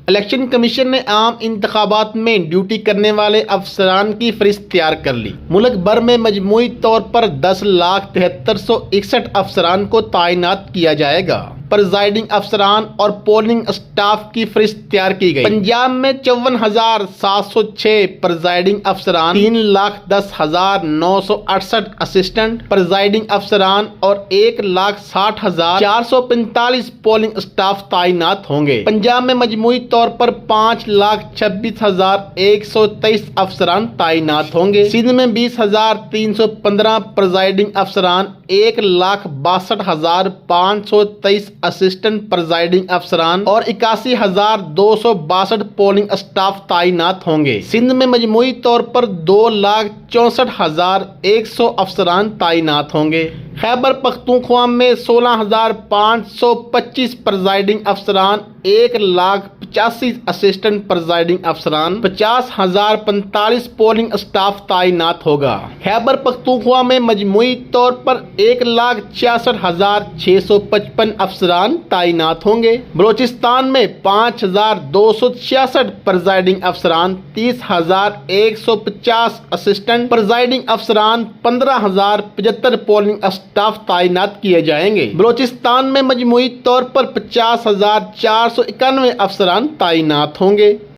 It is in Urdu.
الیکشن کمیشن نے عام انتخابات میں ڈیوٹی کرنے والے افسران کی فہرست تیار کر لی۔ ملک بھر میں مجموعی طور پر 10,73,161 افسران کو تعینات کیا جائے گا۔ پریزائڈنگ افسران اور پولنگ اسٹاف کی فہرست تیار کی گئی۔ پنجاب میں 54,706 پریزائڈنگ افسران، 3,10,968 اسسٹنٹ پریزائڈنگ افسران اور 1,60,445 پولنگ اسٹاف تعینات ہوں گے۔ پنجاب میں مجموعی طور پر 5,26,123 افسران تعینات ہوں گے۔ سندھ میں 20,315 پریزائڈنگ افسران، 1,62,523 اسسٹنٹ پریزائڈنگ افسران اور 81,262 پولنگ اسٹاف تعینات ہوں گے۔ سندھ میں مجموعی طور پر 2,64,100 افسران تعینات ہوں گے۔ خیبر پختونخوا میں 16,525 پریزائڈنگ افسران، 1,85,000 اسسٹنٹ پریزائڈنگ افسران، 50,045 پولنگ اسٹاف تعینات ہوگا۔ خیبر پختونخوا میں مجموعی طور پر 1,66,655 افسران تعینات ہوں گے۔ بلوچستان میں 5,266 پریزائڈنگ افسران، 30,150 اسسٹنٹ پریزائڈنگ افسران، 15,075 پولنگ اسٹاف تعینات کیے جائیں گے۔ بلوچستان میں مجموعی طور پر 50,491 افسران تعینات ہوں گے۔